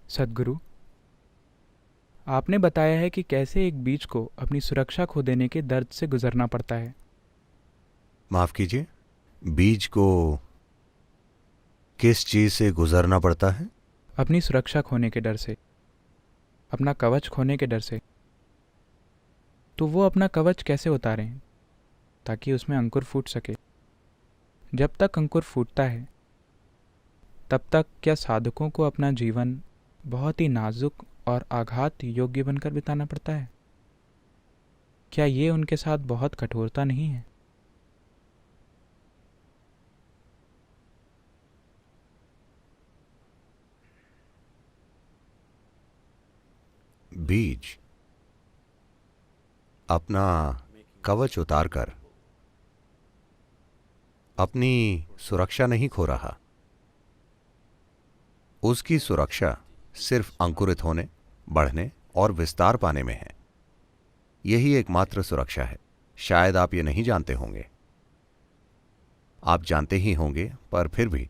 सद्गुरु, आपने बताया है कि कैसे एक बीज को अपनी सुरक्षा खो देने के दर्द से गुजरना पड़ता है। माफ कीजिए, बीज को किस चीज से गुजरना पड़ता है? अपनी सुरक्षा खोने के डर से, अपना कवच खोने के डर से। तो वो अपना कवच कैसे उतारें ताकि उसमें अंकुर फूट सके? जब तक अंकुर फूटता है तब तक क्या साधकों को अपना जीवन बहुत ही नाजुक और आघात योग्य बनकर बिताना पड़ता है? क्या ये उनके साथ बहुत कठोरता नहीं है? बीज अपना कवच उतारकर अपनी सुरक्षा नहीं खो रहा। उसकी सुरक्षा सिर्फ अंकुरित होने, बढ़ने और विस्तार पाने में है। यही एकमात्र सुरक्षा है। शायद आप ये नहीं जानते होंगे, आप जानते ही होंगे, पर फिर भी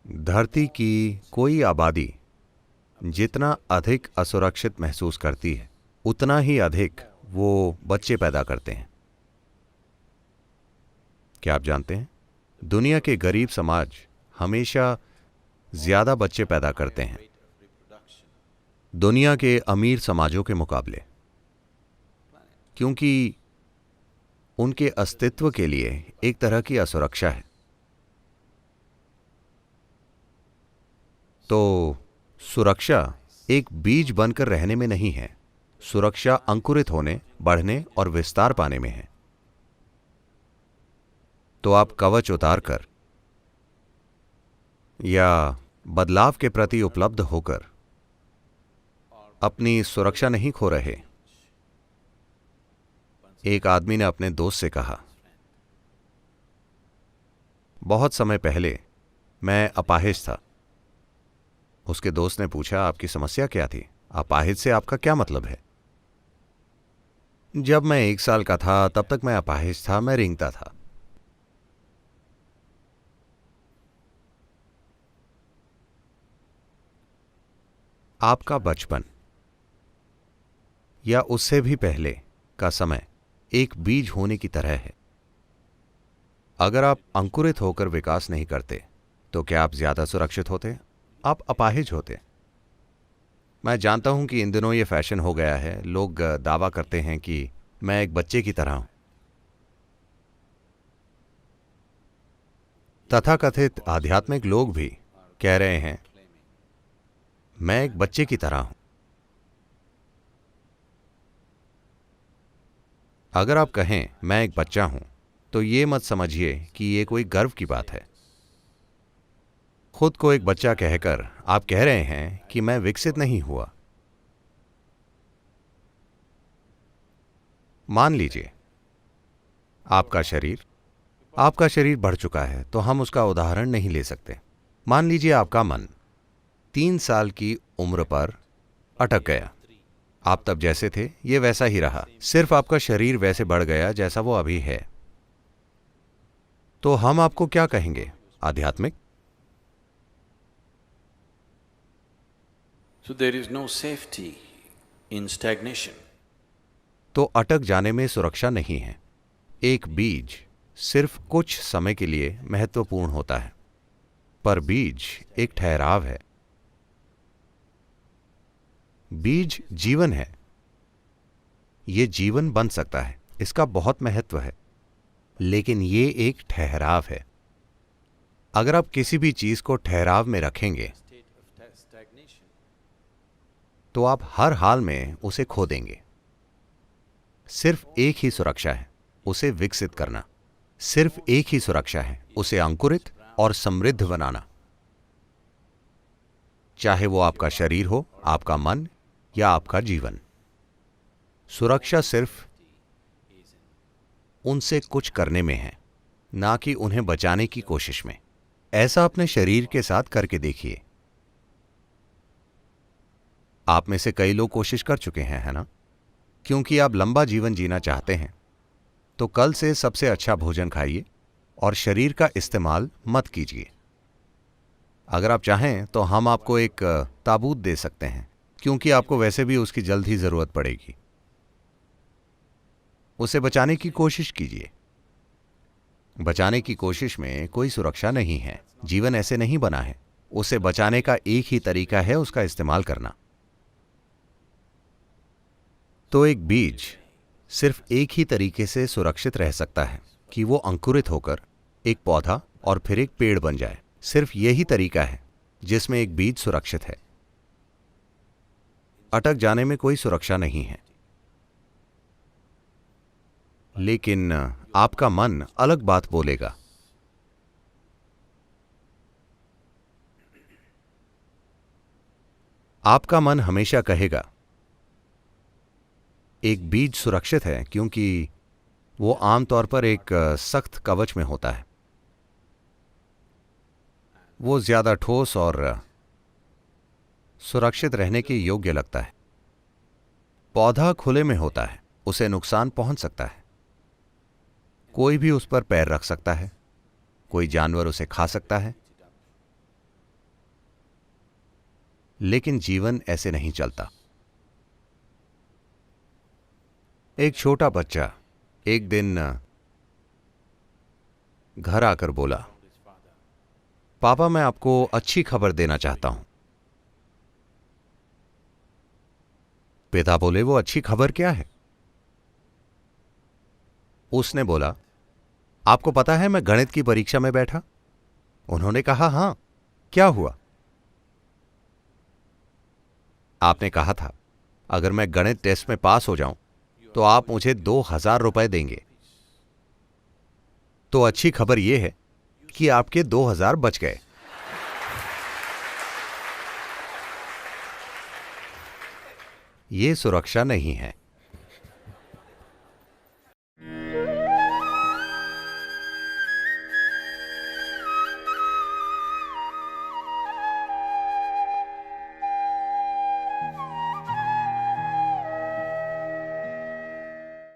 धरती की कोई आबादी जितना अधिक असुरक्षित महसूस करती है, उतना ही अधिक वो बच्चे पैदा करते हैं। क्या आप जानते हैं, दुनिया के गरीब समाज हमेशा ज्यादा बच्चे पैदा करते हैं दुनिया के अमीर समाजों के मुकाबले, क्योंकि उनके अस्तित्व के लिए एक तरह की असुरक्षा है। तो सुरक्षा एक बीज बनकर रहने में नहीं है, सुरक्षा अंकुरित होने, बढ़ने और विस्तार पाने में है। तो आप कवच उतारकर या बदलाव के प्रति उपलब्ध होकर अपनी सुरक्षा नहीं खो रहे। एक आदमी ने अपने दोस्त से कहा, बहुत समय पहले मैं अपाहिज था। उसके दोस्त ने पूछा, आपकी समस्या क्या थी? अपाहिज से आपका क्या मतलब है? जब मैं 1 साल का था तब तक मैं अपाहिज था, मैं रेंगता था। आपका बचपन या उससे भी पहले का समय एक बीज होने की तरह है। अगर आप अंकुरित होकर विकास नहीं करते तो क्या आप ज्यादा सुरक्षित होते? आप अपाहिज होते। मैं जानता हूं कि इन दिनों यह फैशन हो गया है, लोग दावा करते हैं कि मैं एक बच्चे की तरह हूं। तथाकथित आध्यात्मिक लोग भी कह रहे हैं, मैं एक बच्चे की तरह हूं। अगर आप कहें मैं एक बच्चा हूं तो ये मत समझिए कि ये कोई गर्व की बात है। खुद को एक बच्चा कहकर आप कह रहे हैं कि मैं विकसित नहीं हुआ। मान लीजिए आपका शरीर बढ़ चुका है, तो हम उसका उदाहरण नहीं ले सकते। मान लीजिए आपका मन 3 साल की उम्र पर अटक गया। आप तब जैसे थे ये वैसा ही रहा, सिर्फ आपका शरीर वैसे बढ़ गया जैसा वो अभी है। तो हम आपको क्या कहेंगे? आध्यात्मिक? So there is no safety in stagnation. तो अटक जाने में सुरक्षा नहीं है। एक बीज सिर्फ कुछ समय के लिए महत्वपूर्ण होता है, पर बीज एक ठहराव है। बीज जीवन है। ये जीवन बन सकता है, इसका बहुत महत्व है, लेकिन ये एक ठहराव है। अगर आप किसी भी चीज को ठहराव में रखेंगे तो आप हर हाल में उसे खो देंगे। सिर्फ एक ही सुरक्षा है, उसे विकसित करना। सिर्फ एक ही सुरक्षा है, उसे अंकुरित और समृद्ध बनाना। चाहे वो आपका शरीर हो, आपका मन या आपका जीवन। सुरक्षा सिर्फ उनसे कुछ करने में है, ना कि उन्हें बचाने की कोशिश में। ऐसा अपने शरीर के साथ करके देखिए। आप में से कई लोग कोशिश कर चुके हैं, है ना? क्योंकि आप लंबा जीवन जीना चाहते हैं, तो कल से सबसे अच्छा भोजन खाइए और शरीर का इस्तेमाल मत कीजिए। अगर आप चाहें तो हम आपको एक ताबूत दे सकते हैं, क्योंकि आपको वैसे भी उसकी जल्द ही जरूरत पड़ेगी। उसे बचाने की कोशिश कीजिए। बचाने की कोशिश में कोई सुरक्षा नहीं है। जीवन ऐसे नहीं बना है। उसे बचाने का एक ही तरीका है उसका इस्तेमाल करना। तो एक बीज सिर्फ एक ही तरीके से सुरक्षित रह सकता है कि वो अंकुरित होकर एक पौधा और फिर एक पेड़ बन जाए। सिर्फ यही तरीका है जिसमें एक बीज सुरक्षित है। अटक जाने में कोई सुरक्षा नहीं है। लेकिन आपका मन अलग बात बोलेगा। आपका मन हमेशा कहेगा एक बीज सुरक्षित है क्योंकि वो आमतौर पर एक सख्त कवच में होता है। वो ज्यादा ठोस और सुरक्षित रहने के योग्य लगता है। पौधा खुले में होता है, उसे नुकसान पहुंच सकता है। कोई भी उस पर पैर रख सकता है, कोई जानवर उसे खा सकता है। लेकिन जीवन ऐसे नहीं चलता। एक छोटा बच्चा एक दिन घर आकर बोला, पापा मैं आपको अच्छी खबर देना चाहता हूं। पिता बोले, वो अच्छी खबर क्या है? उसने बोला, आपको पता है मैं गणित की परीक्षा में बैठा। उन्होंने कहा, हां, क्या हुआ? आपने कहा था अगर मैं गणित टेस्ट में पास हो जाऊं तो आप मुझे 2000 रुपए देंगे। तो अच्छी खबर यह है कि आपके 2000 बच गए। यह सुरक्षा नहीं है।